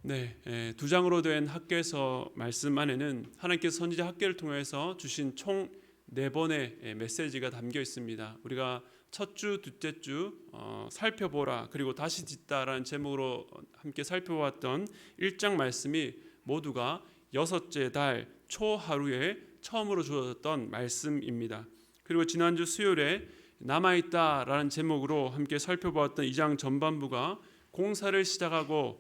네, 두 장으로 된 학개서 말씀 안에는 하나님께서 선지자 학개를 통해서 주신 총 4번의 메시지가 담겨 있습니다. 우리가 첫 주, 둘째 주 살펴보라 그리고 다시 짓다라는 제목으로 함께 살펴보았던 1장 말씀이 모두가 여섯째 달 초하루에 처음으로 주어졌던 말씀입니다. 그리고 지난주 수요일에 남아있다라는 제목으로 함께 살펴보았던 2장 전반부가 공사를 시작하고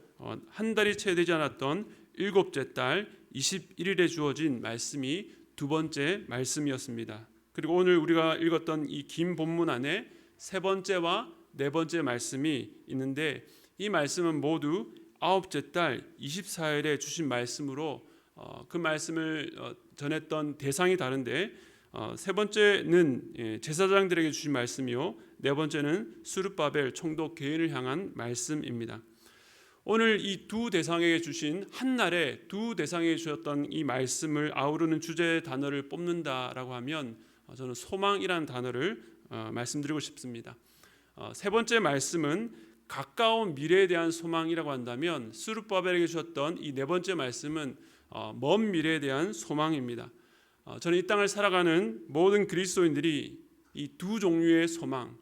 한 달이 채 되지 않았던 일곱째 달 21일에 주어진 말씀이 두 번째 말씀이었습니다. 그리고 오늘 우리가 읽었던 이 긴 본문 안에 세 번째와 네 번째 말씀이 있는데 이 말씀은 모두 아홉째 달 24일에 주신 말씀으로 그 말씀을 전했던 대상이 다른데 세 번째는 제사장들에게 주신 말씀이요, 네 번째는 스룹바벨 총독 개인을 향한 말씀입니다. 오늘 이 두 대상에게 주신 한날에 두 대상에게 주셨던 이 말씀을 아우르는 주제 단어를 뽑는다라고 하면 저는 소망이라는 단어를 말씀드리고 싶습니다. 세 번째 말씀은 가까운 미래에 대한 소망이라고 한다면 스룹바벨에게 주셨던 이 네 번째 말씀은 먼 미래에 대한 소망입니다. 저는 이 땅을 살아가는 모든 그리스도인들이 이 두 종류의 소망,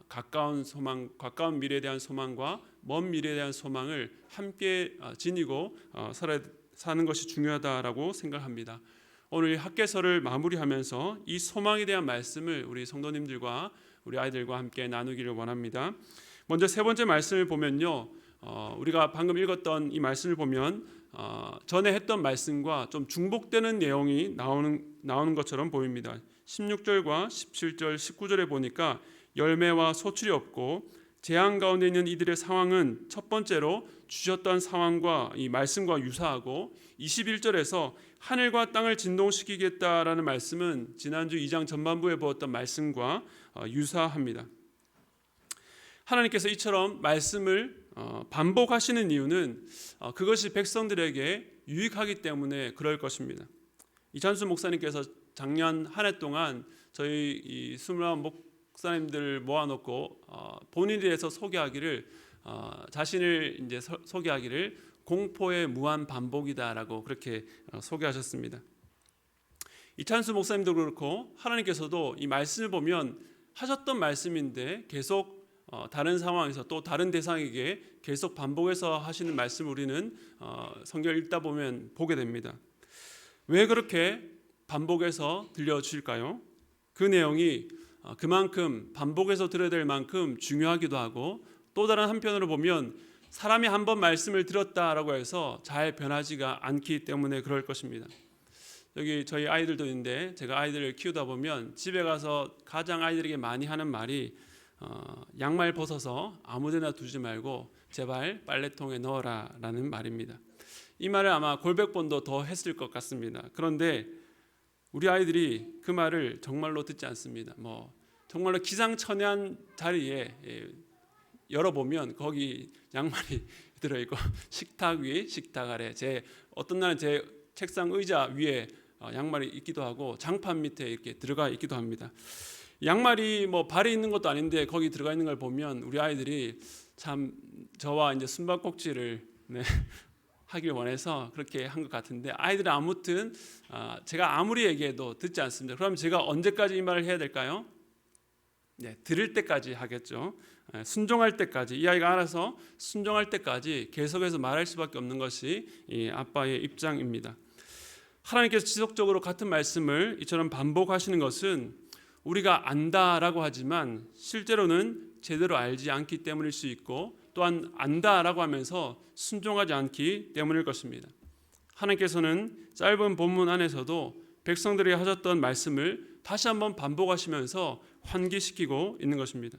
가까운 소망, 가까운 미래에 대한 소망과 먼 미래에 대한 소망을 함께 지니고 사는 것이 중요하다라고 생각합니다. 오늘 학개서를 마무리하면서 이 소망에 대한 말씀을 우리 성도님들과 우리 아이들과 함께 나누기를 원합니다. 먼저 세 번째 말씀을 보면요, 우리가 방금 읽었던 이 말씀을 보면 전에 했던 말씀과 좀 중복되는 내용이 나오는 것처럼 보입니다. 16절과 17절, 19절에 보니까 열매와 소출이 없고 재앙 가운데 있는 이들의 상황은 첫 번째로 주셨던 상황과 이 말씀과 유사하고 21절에서 하늘과 땅을 진동시키겠다라는 말씀은 지난주 2장 전반부에 보았던 말씀과 유사합니다. 하나님께서 이처럼 말씀을 반복하시는 이유는 그것이 백성들에게 유익하기 때문에 그럴 것입니다. 이찬수 목사님께서 작년 한 해 동안 저희 이 29 목사님들 모아놓고 본인에 대해서 소개하기를 자신을 이제 소개하기를 공포의 무한 반복이다라고 그렇게 소개하셨습니다. 이찬수 목사님도 그렇고 하나님께서도 이 말씀을 보면 하셨던 말씀인데 계속 다른 상황에서 또 다른 대상에게 계속 반복해서 하시는 말씀을 우리는 성경을 읽다 보면 보게 됩니다. 왜 그렇게 반복해서 들려주실까요? 그 내용이 그만큼 반복해서 들어야 될 만큼 중요하기도 하고, 또 다른 한편으로 보면 사람이 한 번 말씀을 들었다라고 해서 잘 변하지가 않기 때문에 그럴 것입니다. 여기 저희 아이들도 있는데 제가 아이들을 키우다 보면 집에 가서 가장 아이들에게 많이 하는 말이 양말 벗어서 아무데나 두지 말고 제발 빨래통에 넣어라 라는 말입니다. 이 말을 아마 골백 번도 더 했을 것 같습니다. 그런데 우리 아이들이 그 말을 정말로 듣지 않습니다. 정말로 기상천외한 자리에 열어보면 거기 양말이 들어있고 식탁 위, 식탁 아래, 어떤 날은 제 책상 의자 위에 양말이 있기도 하고 장판 밑에 이렇게 들어가 있기도 합니다. 양말이 발이 있는 것도 아닌데 거기 들어가 있는 걸 보면 우리 아이들이 참 저와 이제 숨바꼭질을 하길 원해서 그렇게 한 것 같은데, 아이들은 아무튼 제가 아무리 얘기해도 듣지 않습니다. 그럼 제가 언제까지 이 말을 해야 될까요? 들을 때까지 하겠죠. 순종할 때까지, 이 아이가 알아서 순종할 때까지 계속해서 말할 수밖에 없는 것이 이 아빠의 입장입니다. 하나님께서 지속적으로 같은 말씀을 이처럼 반복하시는 것은 우리가 안다라고 하지만 실제로는 제대로 알지 않기 때문일 수 있고, 또한 안다라고 하면서 순종하지 않기 때문일 것입니다. 하나님께서는 짧은 본문 안에서도 백성들이 하셨던 말씀을 다시 한번 반복하시면서 환기시키고 있는 것입니다.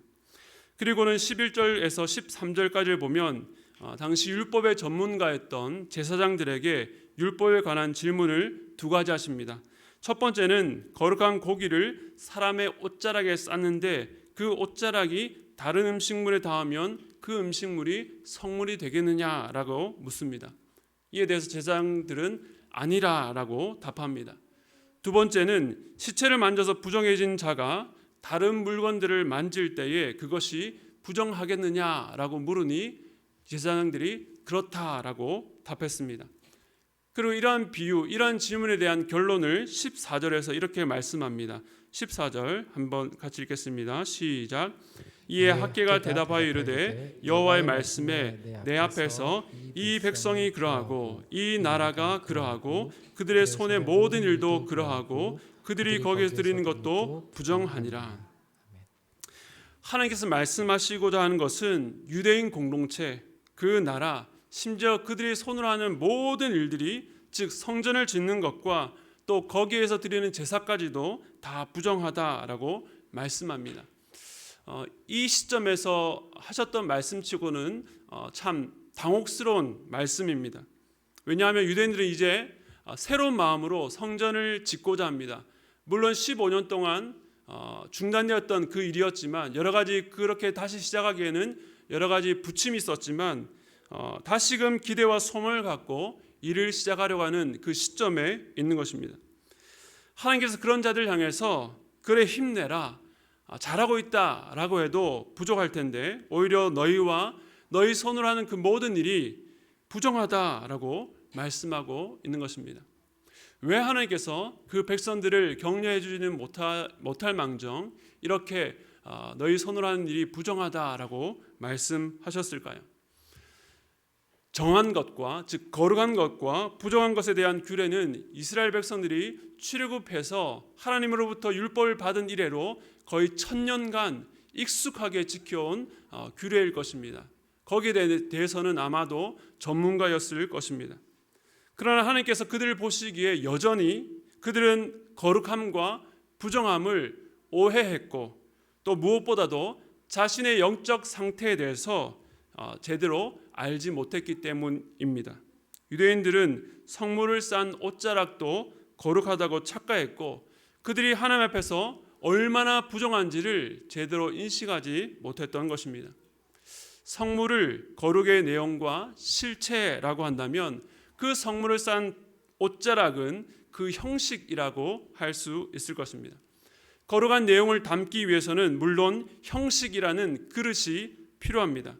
그리고는 11절에서 13절까지를 보면 당시 율법의 전문가였던 제사장들에게 율법에 관한 질문을 두 가지 하십니다. 첫 번째는 거룩한 고기를 사람의 옷자락에 쌌는데 그 옷자락이 다른 음식물에 닿으면 그 음식물이 성물이 되겠느냐라고 묻습니다. 이에 대해서 제사장들은 아니라라고 답합니다. 두 번째는 시체를 만져서 부정해진 자가 다른 물건들을 만질 때에 그것이 부정하겠느냐라고 물으니 제사장들이 그렇다라고 답했습니다. 그리고 이러한 비유, 이러한 질문에 대한 결론을 14절에서 이렇게 말씀합니다. 14절 한번 같이 읽겠습니다. 시작. 이에 학개가 대답하여 이르되 여호와의 말씀에 내 앞에서 이 백성이 그러하고 이 나라가 그러하고 그들의 손의 모든 일도 그러하고 그들이 거기에서 드리는 것도 부정하니라. 하나님께서 말씀하시고자 하는 것은 유대인 공동체, 그 나라, 심지어 그들이 손으로 하는 모든 일들이, 즉 성전을 짓는 것과 또 거기에서 드리는 제사까지도 다 부정하다라고 말씀합니다. 이 시점에서 하셨던 말씀치고는 참 당혹스러운 말씀입니다. 왜냐하면 유대인들은 이제 새로운 마음으로 성전을 짓고자 합니다. 물론 15년 동안 중단되었던 그 일이었지만, 여러 가지 그렇게 다시 시작하기에는 여러 가지 부침이 있었지만 다시금 기대와 소망을 갖고 일을 시작하려고 하는 그 시점에 있는 것입니다. 하나님께서 그런 자들 향해서 그래 힘내라, 잘하고 있다라고 해도 부족할 텐데 오히려 너희와 너희 손으로 하는 그 모든 일이 부정하다라고 말씀하고 있는 것입니다. 왜 하나님께서 그 백성들을 격려해 주지는 못할 망정 이렇게 너희 손으로 하는 일이 부정하다라고 말씀하셨을까요? 정한 것과, 즉 거룩한 것과 부정한 것에 대한 규례는 이스라엘 백성들이 출애굽해서 하나님으로부터 율법을 받은 이래로 거의 1000년간 익숙하게 지켜온 규례일 것입니다. 거기에 대해서는 아마도 전문가였을 것입니다. 그러나 하나님께서 그들을 보시기에 여전히 그들은 거룩함과 부정함을 오해했고, 또 무엇보다도 자신의 영적 상태에 대해서 제대로 알지 못했기 때문입니다. 유대인들은 성물을 싼 옷자락도 거룩하다고 착각했고, 그들이 하나님 앞에서 얼마나 부정한지를 제대로 인식하지 못했던 것입니다. 성물을 거룩의 내용과 실체라고 한다면 그 성물을 싼 옷자락은 그 형식이라고 할 수 있을 것입니다. 거룩한 내용을 담기 위해서는 물론 형식이라는 그릇이 필요합니다.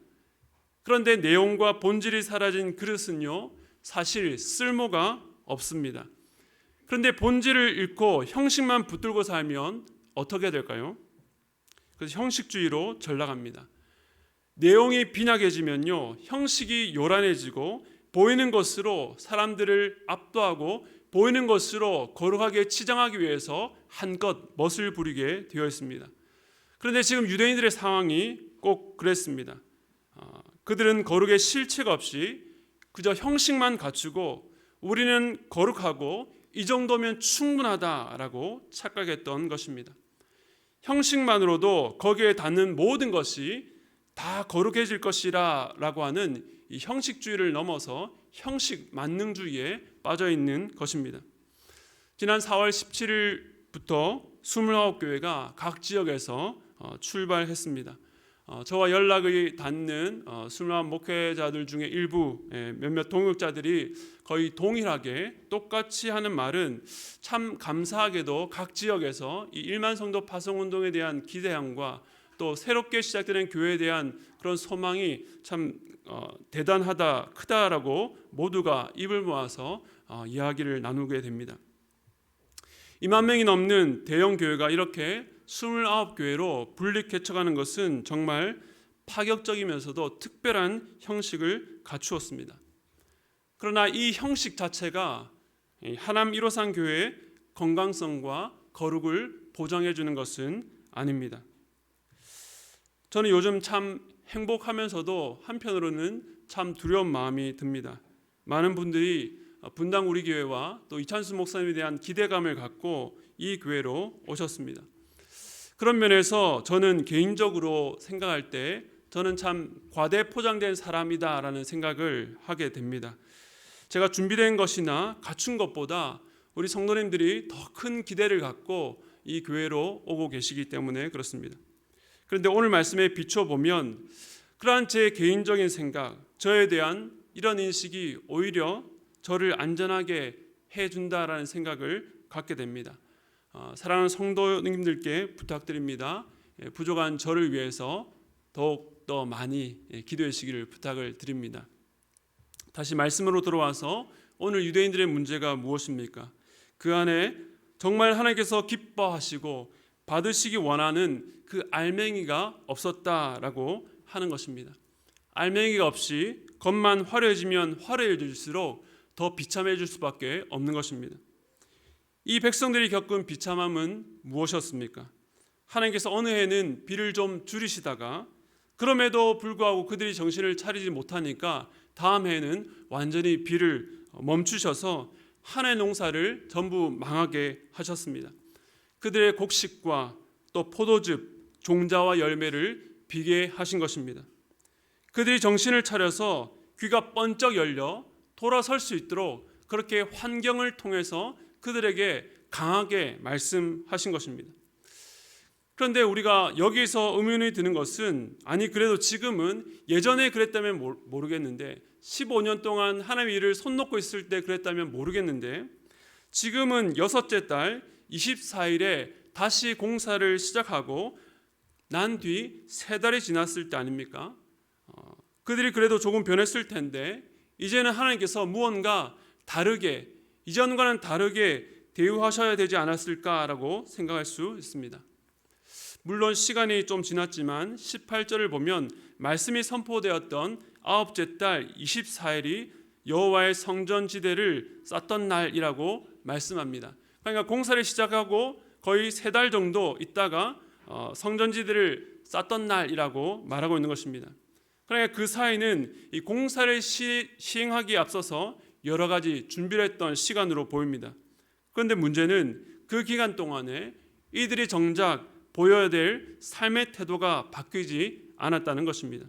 그런데 내용과 본질이 사라진 그릇은요, 사실 쓸모가 없습니다. 그런데 본질을 잃고 형식만 붙들고 살면 어떻게 될까요? 그래서 형식주의로 전락합니다. 내용이 빈약해지면요, 형식이 요란해지고 보이는 것으로 사람들을 압도하고 보이는 것으로 거룩하게 치장하기 위해서 한껏 멋을 부리게 되어 있습니다. 그런데 지금 유대인들의 상황이 꼭 그랬습니다. 그들은 거룩의 실체가 없이 그저 형식만 갖추고 우리는 거룩하고 이 정도면 충분하다라고 착각했던 것입니다. 형식만으로도 거기에 닿는 모든 것이 다 거룩해질 것이라고 하는 이 형식주의를 넘어서 형식 만능주의에 빠져 있는 것입니다. 지난 4월 17일부터 29교회가 각 지역에서 출발했습니다. 저와 연락이 닿는 29 목회자들 중에 일부 몇몇 동역자들이 거의 동일하게 똑같이 하는 말은, 참 감사하게도 각 지역에서 이 1만 성도 파송운동에 대한 기대함과 또 새롭게 시작되는 교회에 대한 그런 소망이 참 대단하다, 크다라고 모두가 입을 모아서 이야기를 나누게 됩니다. 2만 명이 넘는 대형 교회가 이렇게 29교회로 분리 개척하는 것은 정말 파격적이면서도 특별한 형식을 갖추었습니다. 그러나 이 형식 자체가 하남 1호산 교회의 건강성과 거룩을 보장해 주는 것은 아닙니다. 저는 요즘 참 행복하면서도 한편으로는 참 두려운 마음이 듭니다. 많은 분들이 분당 우리 교회와 또 이찬수 목사님에 대한 기대감을 갖고 이 교회로 오셨습니다. 그런 면에서 저는 개인적으로 생각할 때 저는 참 과대 포장된 사람이다라는 생각을 하게 됩니다. 제가 준비된 것이나 갖춘 것보다 우리 성도님들이 더 큰 기대를 갖고 이 교회로 오고 계시기 때문에 그렇습니다. 그런데 오늘 말씀에 비춰보면 그러한 제 개인적인 생각, 저에 대한 이런 인식이 오히려 저를 안전하게 해준다라는 생각을 갖게 됩니다. 사랑하는 성도님들께 부탁드립니다. 부족한 저를 위해서 더욱 더 많이 기도해 주시기를 부탁을 드립니다. 다시 말씀으로 들어와서 오늘 유대인들의 문제가 무엇입니까? 그 안에 정말 하나님께서 기뻐하시고 받으시기 원하는 그 알맹이가 없었다라고 하는 것입니다. 알맹이가 없이 겉만 화려해지면 화려해질수록 더 비참해질 수밖에 없는 것입니다. 이 백성들이 겪은 비참함은 무엇이었습니까? 하나님께서 어느 해는 비를 좀 줄이시다가 그럼에도 불구하고 그들이 정신을 차리지 못하니까 다음 해에는 완전히 비를 멈추셔서 한 해 농사를 전부 망하게 하셨습니다. 그들의 곡식과 또 포도즙, 종자와 열매를 비게 하신 것입니다. 그들이 정신을 차려서 귀가 번쩍 열려 돌아설 수 있도록 그렇게 환경을 통해서 그들에게 강하게 말씀하신 것입니다. 그런데 우리가 여기서 의문이 드는 것은 아니 그래도 지금은 예전에 그랬다면 모르겠는데 15년 동안 하나님의 일을 손 놓고 있을 때 그랬다면 모르겠는데 지금은 6째 달 24일에 다시 공사를 시작하고 난 뒤 3달이 지났을 때 아닙니까? 그들이 그래도 조금 변했을 텐데 이제는 하나님께서 무언가 다르게 이전과는 다르게 대우하셔야 되지 않았을까라고 생각할 수 있습니다. 물론 시간이 좀 지났지만 18절을 보면 말씀이 선포되었던 9째 달 24일이 여호와의 성전지대를 쌓던 날이라고 말씀합니다. 그러니까 공사를 시작하고 거의 3달 정도 있다가 성전지대를 쌓던 날이라고 말하고 있는 것입니다. 그러니까 그 사이는 이 공사를 시행하기에 앞서서 여러 가지 준비를 했던 시간으로 보입니다. 그런데 문제는 그 기간 동안에 이들이 정작 보여야 될 삶의 태도가 바뀌지 않았다는 것입니다.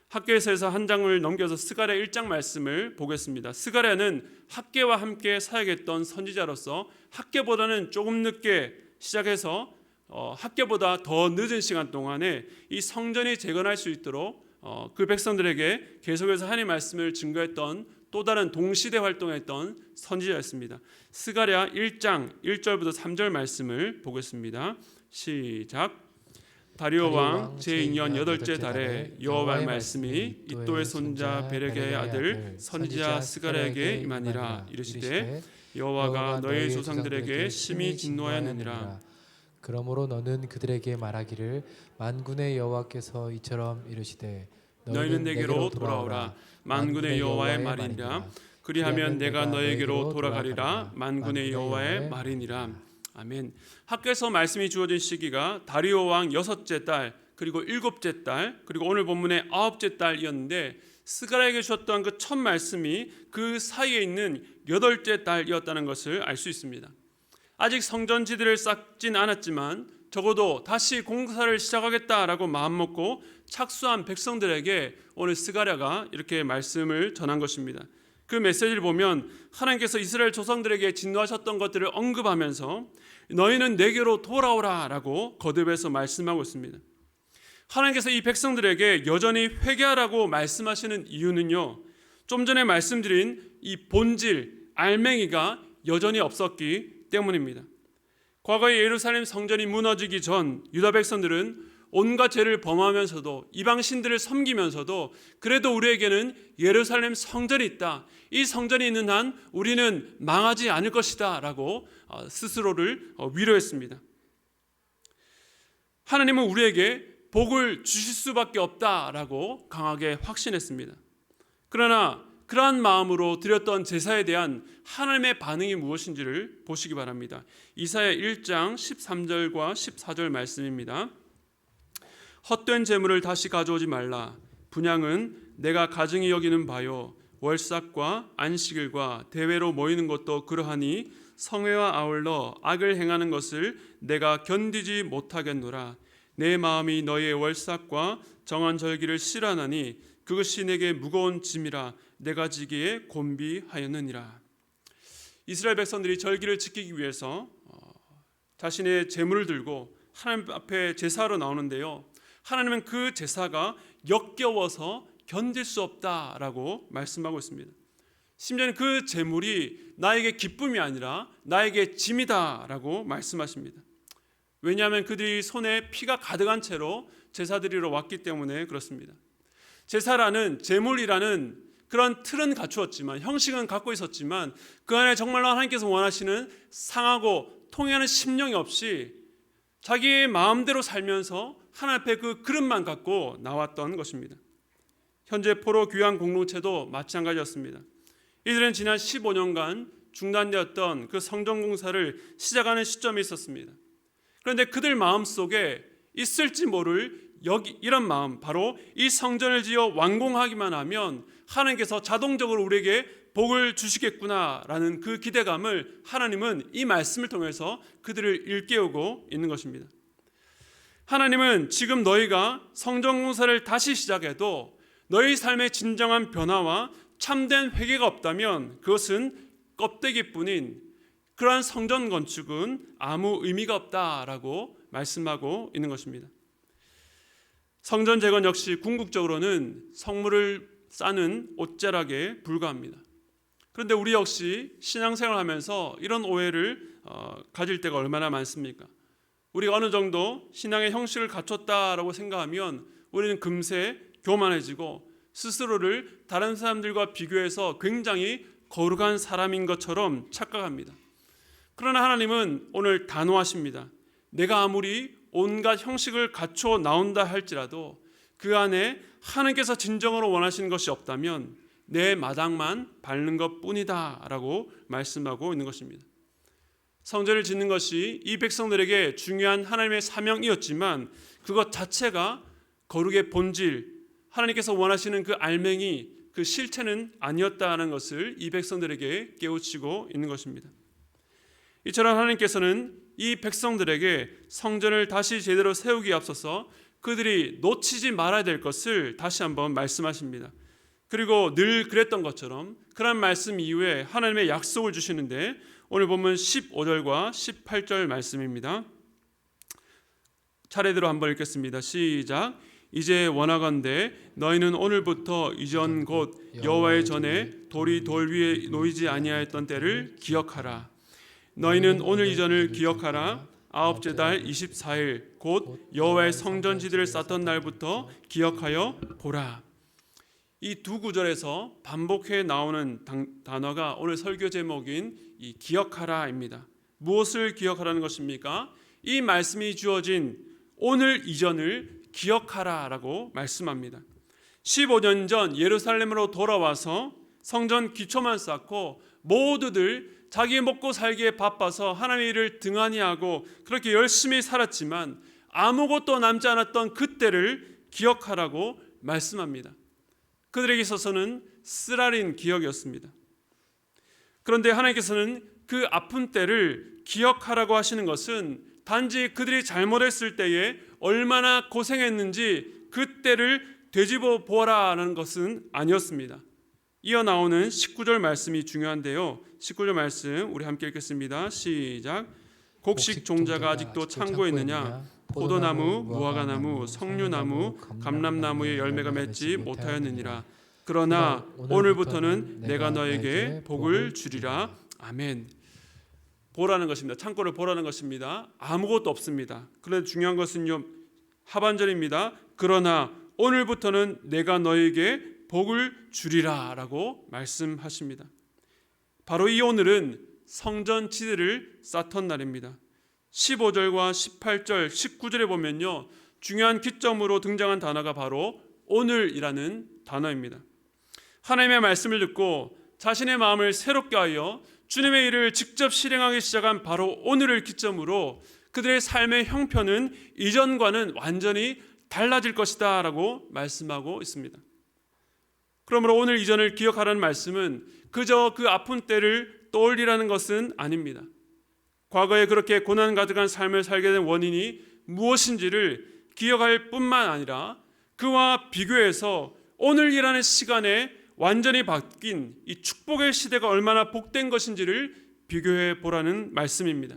학개에서 한 장을 넘겨서 스가랴 1장 말씀을 보겠습니다. 스가랴는 학개와 함께 사역했던 선지자로서 학개보다는 조금 늦게 시작해서 학개보다 더 늦은 시간 동안에 이 성전이 재건할 수 있도록 그 백성들에게 계속해서 하나님의 말씀을 증거했던 또 다른 동시대 활동했던 선지자였습니다. 스가랴 1장 1절부터 3절 말씀을 보겠습니다. 시작. 다리오 왕 제2년 8째 달에 여호와의 말씀이 이도의 손자 베레게의 아들 선지자 스가랴에게 임하니라. 이르시되 여호와가 너희 조상들에게 심히 진노하였느니라. 그러므로 너는 그들에게 말하기를 만군의 여호와께서 이처럼 이르시되 너희는 내게로 돌아오라. 만군의 여호와의 말이니라. 그리하면 내가 너에게로 돌아가리라. 만군의 여호와의 말이니라. 아멘. 학교에서 말씀이 주어진 시기가 다리오 왕 6째 달 그리고 7째 달 그리고 오늘 본문의 9째 달이었는데 스가랴에게 주셨던 그 첫 말씀이 그 사이에 있는 8째 달이었다는 것을 알 수 있습니다. 아직 성전지대를 쌓진 않았지만 적어도 다시 공사를 시작하겠다라고 마음먹고 착수한 백성들에게 오늘 스가랴가 이렇게 말씀을 전한 것입니다. 그 메시지를 보면 하나님께서 이스라엘 조상들에게 진노하셨던 것들을 언급하면서 너희는 내게로 돌아오라라고 거듭해서 말씀하고 있습니다. 하나님께서 이 백성들에게 여전히 회개하라고 말씀하시는 이유는요, 좀 전에 말씀드린 이 본질, 알맹이가 여전히 없었기 때문입니다. 과거에 예루살렘 성전이 무너지기 전 유다 백성들은 온갖 죄를 범하면서도 이방 신들을 섬기면서도 그래도 우리에게는 예루살렘 성전이 있다. 이 성전이 있는 한 우리는 망하지 않을 것이다 라고 스스로를 위로했습니다. 하나님은 우리에게 복을 주실 수밖에 없다라고 강하게 확신했습니다. 그러나 그러한 마음으로 드렸던 제사에 대한 하나님의 반응이 무엇인지를 보시기 바랍니다. 이사야 1장 13절과 14절 말씀입니다. 헛된 재물을 다시 가져오지 말라. 분향은 내가 가증히 여기는 바요. 월삭과 안식일과 대회로 모이는 것도 그러하니 성회와 아울러 악을 행하는 것을 내가 견디지 못하겠노라. 내 마음이 너희의 월삭과 정한 절기를 싫어하나니 그것이 내게 무거운 짐이라 내가 지기에 곤비하였느니라. 이스라엘 백성들이 절기를 지키기 위해서 자신의 제물을 들고 하나님 앞에 제사하러 나오는데요, 하나님은 그 제사가 역겨워서 견딜 수 없다라고 말씀하고 있습니다. 심지어는 그 제물이 나에게 기쁨이 아니라 나에게 짐이다라고 말씀하십니다. 왜냐하면 그들이 손에 피가 가득한 채로 제사드리러 왔기 때문에 그렇습니다. 제사라는 제물이라는 그런 틀은 갖추었지만, 형식은 갖고 있었지만, 그 안에 정말로 하나님께서 원하시는 상하고 통하는 심령이 없이 자기의 마음대로 살면서 하나님 앞에 그 그릇만 갖고 나왔던 것입니다. 현재 포로 귀환 공동체도 마찬가지였습니다. 이들은 지난 15년간 중단되었던 그 성전 공사를 시작하는 시점이 있었습니다. 그런데 그들 마음속에 있을지 모를 이런 마음, 바로 이 성전을 지어 완공하기만 하면 하나님께서 자동적으로 우리에게 복을 주시겠구나라는 그 기대감을 하나님은 이 말씀을 통해서 그들을 일깨우고 있는 것입니다. 하나님은 지금 너희가 성전 공사를 다시 시작해도 너희 삶의 진정한 변화와 참된 회개가 없다면 그것은 껍데기뿐인 그러한 성전 건축은 아무 의미가 없다라고 말씀하고 있는 것입니다. 성전 재건 역시 궁극적으로는 성물을 싸는 옷자락에 불과합니다. 그런데 우리 역시 신앙생활을 하면서 이런 오해를 가질 때가 얼마나 많습니까? 우리가 어느 정도 신앙의 형식을 갖췄다라고 생각하면 우리는 금세 교만해지고 스스로를 다른 사람들과 비교해서 굉장히 거룩한 사람인 것처럼 착각합니다. 그러나 하나님은 오늘 단호하십니다. 내가 아무리 온갖 형식을 갖춰 나온다 할지라도 그 안에 하나님께서 진정으로 원하시는 것이 없다면 내 마당만 밟는 것뿐이다 라고 말씀하고 있는 것입니다. 성전을 짓는 것이 이 백성들에게 중요한 하나님의 사명이었지만 그것 자체가 거룩의 본질, 하나님께서 원하시는 그 알맹이, 그 실체는 아니었다는 것을 이 백성들에게 깨우치고 있는 것입니다. 이처럼 하나님께서는 이 백성들에게 성전을 다시 제대로 세우기에 앞서서 그들이 놓치지 말아야 될 것을 다시 한번 말씀하십니다. 그리고 늘 그랬던 것처럼 그런 말씀 이후에 하나님의 약속을 주시는데 오늘 보면 15절과 18절 말씀입니다. 차례대로 한번 읽겠습니다. 시작. 이제 원하건대 너희는 오늘부터 이전 곧 여호와의 전에 돌이 돌 위에 놓이지 아니하였던 때를 기억하라. 너희는 오늘 이전을 기억하라. 아홉째 달 24일 곧 여호와의 성전지들을 쌓던 날부터 기억하여 보라. 이 두 구절에서 반복해 나오는 단어가 오늘 설교 제목인 이 기억하라입니다. 무엇을 기억하라는 것입니까? 이 말씀이 주어진 오늘 이전을 기억하라라고 말씀합니다. 15년 전 예루살렘으로 돌아와서 성전 기초만 쌓고 모두들 자기 먹고 살기에 바빠서 하나님의 일을 등한히 하고 그렇게 열심히 살았지만 아무것도 남지 않았던 그때를 기억하라고 말씀합니다. 그들에게 있어서는 쓰라린 기억이었습니다. 그런데 하나님께서는 그 아픈 때를 기억하라고 하시는 것은 단지 그들이 잘못했을 때에 얼마나 고생했는지 그때를 되짚어 보아라는 것은 아니었습니다. 이어 나오는 19절 말씀이 중요한데요. 19절 말씀 우리 함께 읽겠습니다. 시작. 곡식 종자가 아직도 창고에 있느냐? 포도나무, 무화과나무, 석류나무, 감람나무의 열매가 맺지 못하였느니라. 그러나 오늘부터는 내가 너에게 복을 주리라. 아멘. 보라는 것입니다. 창고를 보라는 것입니다. 아무것도 없습니다. 그런데 중요한 것은요, 하반절입니다. 그러나 오늘부터는 내가 너에게 복을 주리라 라고 말씀하십니다. 바로 이 오늘은 성전 지들을 쌓던 날입니다. 15절과 18절, 19절에 보면요, 중요한 기점으로 등장한 단어가 바로 오늘이라는 단어입니다. 하나님의 말씀을 듣고 자신의 마음을 새롭게 하여 주님의 일을 직접 실행하기 시작한 바로 오늘을 기점으로 그들의 삶의 형편은 이전과는 완전히 달라질 것이다 라고 말씀하고 있습니다. 그러므로 오늘 이전을 기억하라는 말씀은 그저 그 아픈 때를 떠올리라는 것은 아닙니다. 과거에 그렇게 고난 가득한 삶을 살게 된 원인이 무엇인지를 기억할 뿐만 아니라 그와 비교해서 오늘이라는 시간에 완전히 바뀐 이 축복의 시대가 얼마나 복된 것인지를 비교해 보라는 말씀입니다.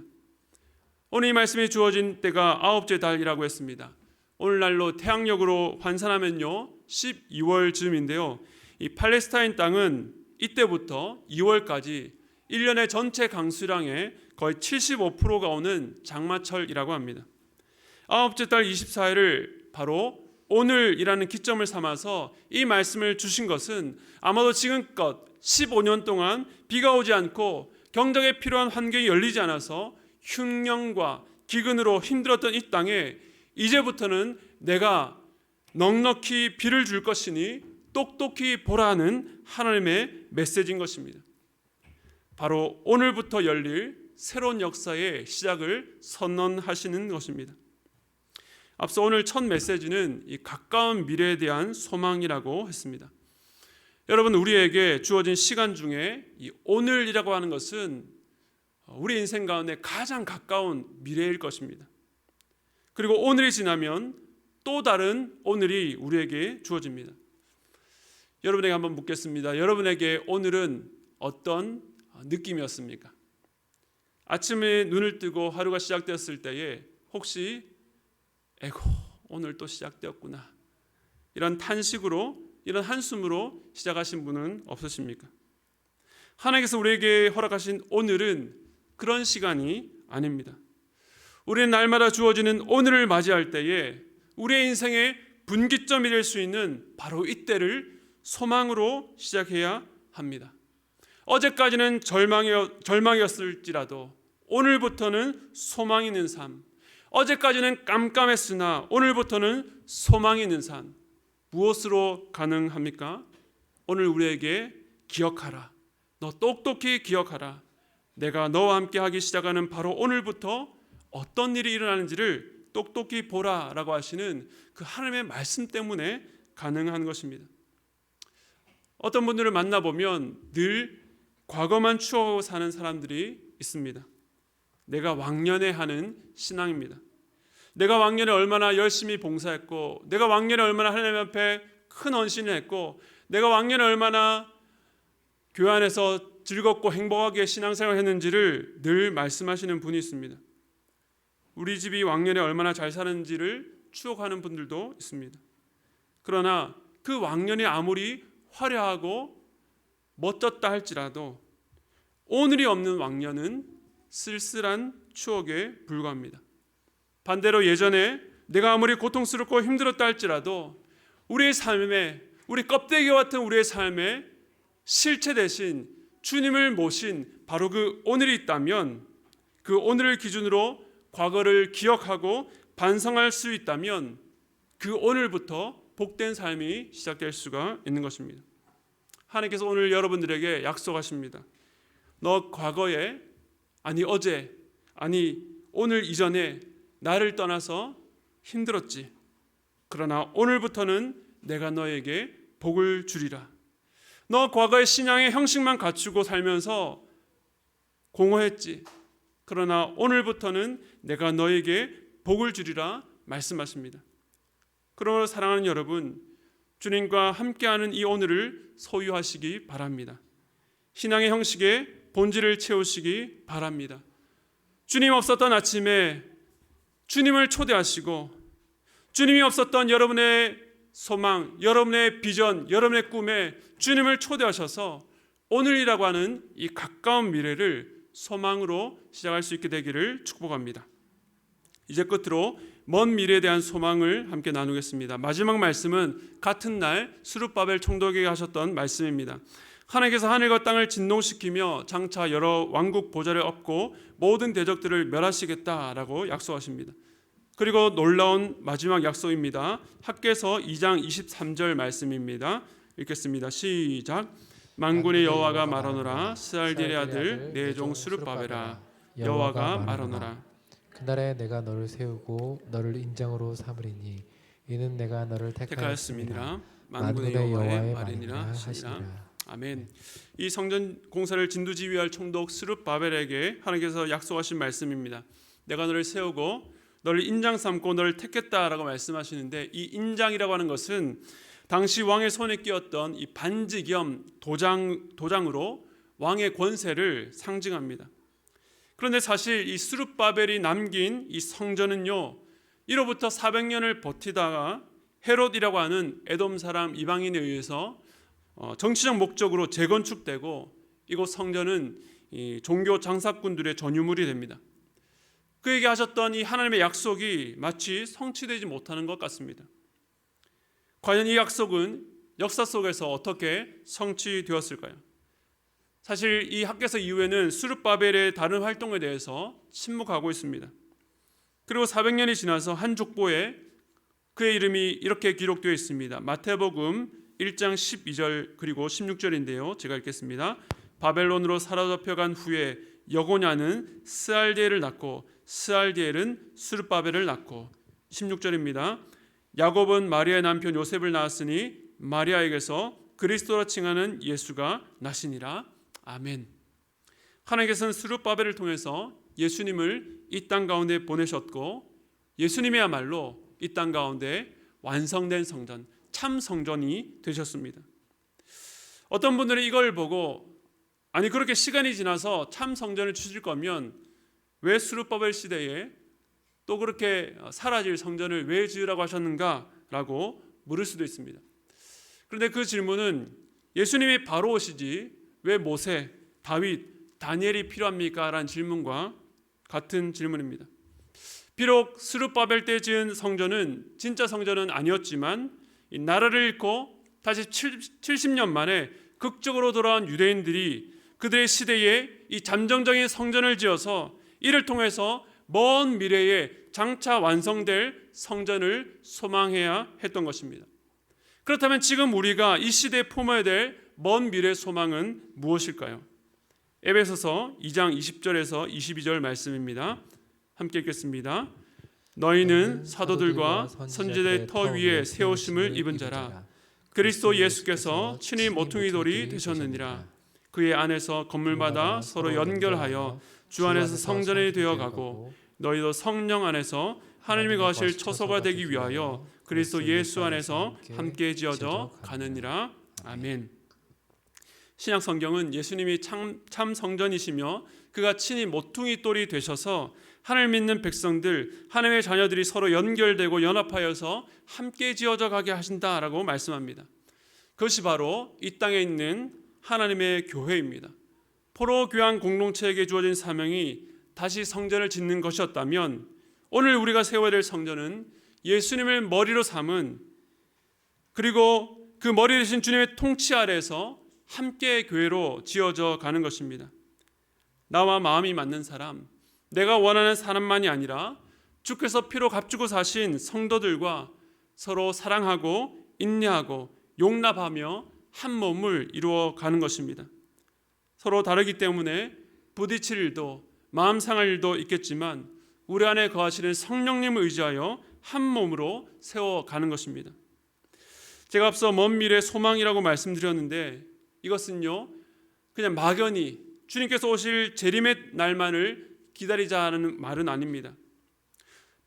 오늘 이 말씀이 주어진 때가 아홉째 달이라고 했습니다. 오늘날로 태양력으로 환산하면요 12월 즈음인데요, 이 팔레스타인 땅은 이때부터 2월까지 1년의 전체 강수량의 거의 75%가 오는 장마철이라고 합니다. 아홉째 달 24일을 바로 오늘이라는 기점을 삼아서 이 말씀을 주신 것은 아마도 지금껏 15년 동안 비가 오지 않고 경작에 필요한 환경이 열리지 않아서 흉년과 기근으로 힘들었던 이 땅에 이제부터는 내가 넉넉히 비를 줄 것이니 똑똑히 보라는 하나님의 메시지인 것입니다. 바로 오늘부터 열릴 새로운 역사의 시작을 선언하시는 것입니다. 앞서 오늘 첫 메시지는 이 가까운 미래에 대한 소망이라고 했습니다. 여러분, 우리에게 주어진 시간 중에 이 오늘이라고 하는 것은 우리 인생 가운데 가장 가까운 미래일 것입니다. 그리고 오늘이 지나면 또 다른 오늘이 우리에게 주어집니다. 여러분에게 한번 묻겠습니다. 여러분에게 오늘은 어떤 느낌이었습니까? 아침에 눈을 뜨고 하루가 시작되었을 때에 혹시 에고 오늘 또 시작되었구나 이런 탄식으로, 이런 한숨으로 시작하신 분은 없으십니까? 하나님께서 우리에게 허락하신 오늘은 그런 시간이 아닙니다. 우리는 날마다 주어지는 오늘을 맞이할 때에 우리의 인생의 분기점이 될 수 있는 바로 이때를 소망으로 시작해야 합니다. 어제까지는 절망이었을지라도 오늘부터는 소망이 있는 삶, 어제까지는 깜깜했으나 오늘부터는 소망이 있는 삶, 무엇으로 가능합니까? 오늘 우리에게 기억하라, 너 똑똑히 기억하라, 내가 너와 함께 하기 시작하는 바로 오늘부터 어떤 일이 일어나는지를 똑똑히 보라라고 하시는 그 하나님의 말씀 때문에 가능한 것입니다. 어떤 분들을 만나보면 늘 과거만 추억하고 사는 사람들이 있습니다. 내가 왕년에 하는 신앙입니다. 내가 왕년에 얼마나 열심히 봉사했고, 내가 왕년에 얼마나 하나님 앞에 큰 헌신을 했고, 내가 왕년에 얼마나 교회 안에서 즐겁고 행복하게 신앙생활을 했는지를 늘 말씀하시는 분이 있습니다. 우리 집이 왕년에 얼마나 잘 사는지를 추억하는 분들도 있습니다. 그러나 그 왕년이 아무리 화려하고 멋졌다 할지라도 오늘이 없는 왕년은 쓸쓸한 추억에 불과합니다. 반대로 예전에 내가 아무리 고통스럽고 힘들었다 할지라도 우리의 삶에, 우리 껍데기와 같은 우리의 삶에 실체 대신 주님을 모신 바로 그 오늘이 있다면, 그 오늘을 기준으로 과거를 기억하고 반성할 수 있다면 그 오늘부터 복된 삶이 시작될 수가 있는 것입니다. 하나님께서 오늘 여러분들에게 약속하십니다. 너 과거에, 아니 어제, 아니 오늘 이전에 나를 떠나서 힘들었지. 그러나 오늘부터는 내가 너에게 복을 주리라. 너 과거의 신앙의 형식만 갖추고 살면서 공허했지. 그러나 오늘부터는 내가 너에게 복을 주리라 말씀하십니다. 그러므로 사랑하는 여러분, 주님과 함께하는 이 오늘을 소유하시기 바랍니다. 신앙의 형식에 본질을 채우시기 바랍니다. 주님 없었던 아침에 주님을 초대하시고, 주님이 없었던 여러분의 소망, 여러분의 비전, 여러분의 꿈에 주님을 초대하셔서 오늘이라고 하는 이 가까운 미래를 소망으로 시작할 수 있게 되기를 축복합니다. 이제 끝으로 먼 미래에 대한 소망을 함께 나누겠습니다. 마지막 말씀은 같은 날 스룹바벨 총독에게 하셨던 말씀입니다. 하나님께서 하늘과 땅을 진동시키며 장차 여러 왕국 보좌를 얻고 모든 대적들을 멸하시겠다라고 약속하십니다. 그리고 놀라운 마지막 약속입니다. 학개서 2장 23절 말씀입니다. 읽겠습니다. 시작. 만군의 여호와가 말하노라. 스알디엘의 아들 내 종 스룹바벨아, 여호와가 말하노라. 그날에 내가 너를 세우고 너를 인장으로 삼으리니 이는 내가 너를 택하였습니다. 만군의 여호와의 말이니라 하시니라. 아멘. 이 성전 공사를 진두지휘할 총독 스룹바벨에게 하나님께서 약속하신 말씀입니다. 내가 너를 세우고 너를 인장 삼고 너를 택했다라고 말씀하시는데, 이 인장이라고 하는 것은 당시 왕의 손에 끼었던 이 반지 겸 도장으로 왕의 권세를 상징합니다. 그런데 사실 이 스룹바벨이 남긴 이 성전은요, 이로부터 400년을 버티다가 헤롯이라고 하는 에돔 사람 이방인에 의해서 정치적 목적으로 재건축되고, 이곳 성전은 이 종교 장사꾼들의 전유물이 됩니다. 그에게 하셨던 이 하나님의 약속이 마치 성취되지 못하는 것 같습니다. 과연 이 약속은 역사 속에서 어떻게 성취되었을까요? 사실 이 학개서 이후에는 스룹바벨의 다른 활동에 대해서 침묵하고 있습니다. 그리고 400년이 지나서 한 족보에 그의 이름이 이렇게 기록되어 있습니다. 마태복음 1장 12절 그리고 16절인데요. 제가 읽겠습니다. 바벨론으로 사로잡혀간 후에 여고냐는 스알디엘을 낳고 스알디엘은 스룹바벨을 낳고 16절입니다. 야곱은 마리아의 남편 요셉을 낳았으니 마리아에게서 그리스도라 칭하는 예수가 나시니라. 아멘. 하나님께서는 스룹바벨을 통해서 예수님을 이 땅 가운데 보내셨고 예수님이야말로 이 땅 가운데 완성된 성전, 참 성전이 되셨습니다. 어떤 분들은 이걸 보고 아니 그렇게 시간이 지나서 참 성전을 주실 거면 왜 스룹바벨 시대에 또 그렇게 사라질 성전을 왜 지으라고 하셨는가라고 물을 수도 있습니다. 그런데 그 질문은 예수님이 바로 오시지 왜 모세, 다윗, 다니엘이 필요합니까? 라는 질문과 같은 질문입니다. 비록 스룹바벨 때 지은 성전은 진짜 성전은 아니었지만 이 나라를 잃고 다시 70년 만에 극적으로 돌아온 유대인들이 그들의 시대에 이 잠정적인 성전을 지어서 이를 통해서 먼 미래에 장차 완성될 성전을 소망해야 했던 것입니다. 그렇다면 지금 우리가 이 시대에 품어야 될 먼 미래 소망은 무엇일까요? 에베소서 2장 20절에서 22절 말씀입니다. 함께 읽겠습니다. 너희는 사도들과 선지자의 터 위에 세우심을 입은 자라. 그리스도 예수께서 친히 모퉁이 돌이 되셨느니라. 그의 안에서 건물마다 서로 연결하여 주 안에서 성전이 되어가고 너희도 성령 안에서 하나님이 거하실 처소가 되기 위하여 그리스도 예수 안에서 함께 지어져 가느니라. 아멘. 신약 성경은 예수님이 참 성전이시며 그가 친히 모퉁이 돌이 되셔서 하나님 믿는 백성들, 하나님의 자녀들이 서로 연결되고 연합하여서 함께 지어져 가게 하신다라고 말씀합니다. 그것이 바로 이 땅에 있는 하나님의 교회입니다. 포로 교양 공동체에게 주어진 사명이 다시 성전을 짓는 것이었다면 오늘 우리가 세워야 될 성전은 예수님을 머리로 삼은 그리고 그 머리 되신 주님의 통치 아래에서 함께 교회로 지어져 가는 것입니다. 나와 마음이 맞는 사람, 내가 원하는 사람만이 아니라 주께서 피로 값주고 사신 성도들과 서로 사랑하고 인내하고 용납하며 한 몸을 이루어 가는 것입니다. 서로 다르기 때문에 부딪힐 일도 마음 상할 일도 있겠지만 우리 안에 거하시는 성령님을 의지하여 한 몸으로 세워가는 것입니다. 제가 앞서 먼 미래 소망이라고 말씀드렸는데 이것은요 그냥 막연히 주님께서 오실 재림의 날만을 기다리자는 말은 아닙니다.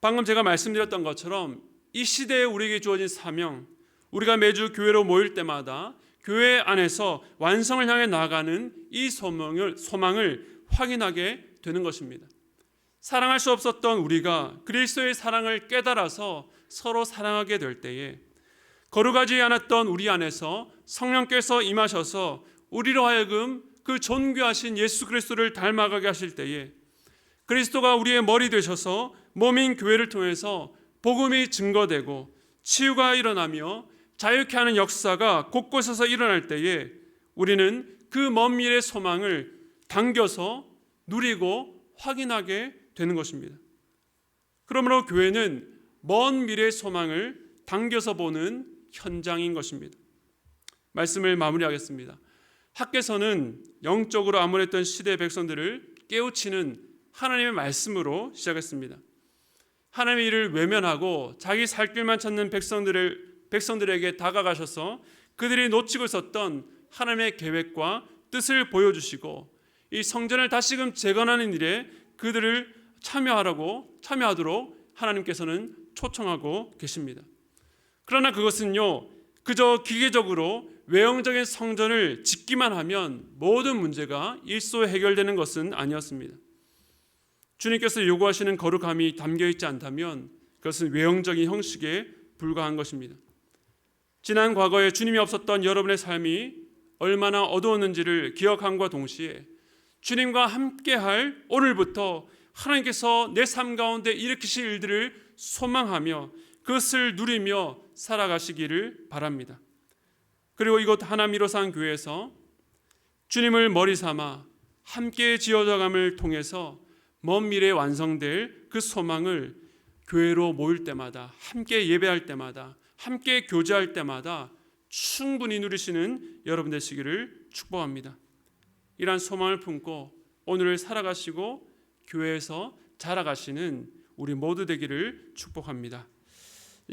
방금 제가 말씀드렸던 것처럼 이 시대에 우리에게 주어진 사명, 우리가 매주 교회로 모일 때마다 교회 안에서 완성을 향해 나아가는 이 소망을 확인하게 되는 것입니다. 사랑할 수 없었던 우리가 그리스도의 사랑을 깨달아서 서로 사랑하게 될 때에 거룩하지 않았던 우리 안에서 성령께서 임하셔서 우리로 하여금 그 존귀하신 예수 그리스도를 닮아가게 하실 때에 그리스도가 우리의 머리 되셔서 몸인 교회를 통해서 복음이 증거되고 치유가 일어나며 자유케 하는 역사가 곳곳에서 일어날 때에 우리는 그 먼 미래의 소망을 당겨서 누리고 확인하게 되는 것입니다. 그러므로 교회는 먼 미래의 소망을 당겨서 보는 현장인 것입니다. 말씀을 마무리하겠습니다. 학개서는 영적으로 암울했던 시대의 백성들을 깨우치는 하나님의 말씀으로 시작했습니다. 하나님의 일을 외면하고 자기 살 길만 찾는 백성들에게 다가가셔서 그들이 놓치고 있었던 하나님의 계획과 뜻을 보여주시고 이 성전을 다시금 재건하는 일에 그들을 참여하도록 하나님께서는 초청하고 계십니다. 그러나 그것은요 그저 기계적으로 외형적인 성전을 짓기만 하면 모든 문제가 일소에 해결되는 것은 아니었습니다. 주님께서 요구하시는 거룩함이 담겨있지 않다면 그것은 외형적인 형식에 불과한 것입니다. 지난 과거에 주님이 없었던 여러분의 삶이 얼마나 어두웠는지를 기억함과 동시에 주님과 함께할 오늘부터 하나님께서 내 삶 가운데 일으키실 일들을 소망하며 그것을 누리며 살아가시기를 바랍니다. 그리고 이곳 하나님 이로산 교회에서 주님을 머리 삼아 함께 지어져감을 통해서 먼 미래에 완성될 그 소망을 교회로 모일 때마다, 함께 예배할 때마다, 함께 교제할 때마다 충분히 누리시는 여러분 되시기를 축복합니다. 이러한 소망을 품고 오늘을 살아가시고 교회에서 자라가시는 우리 모두 되기를 축복합니다.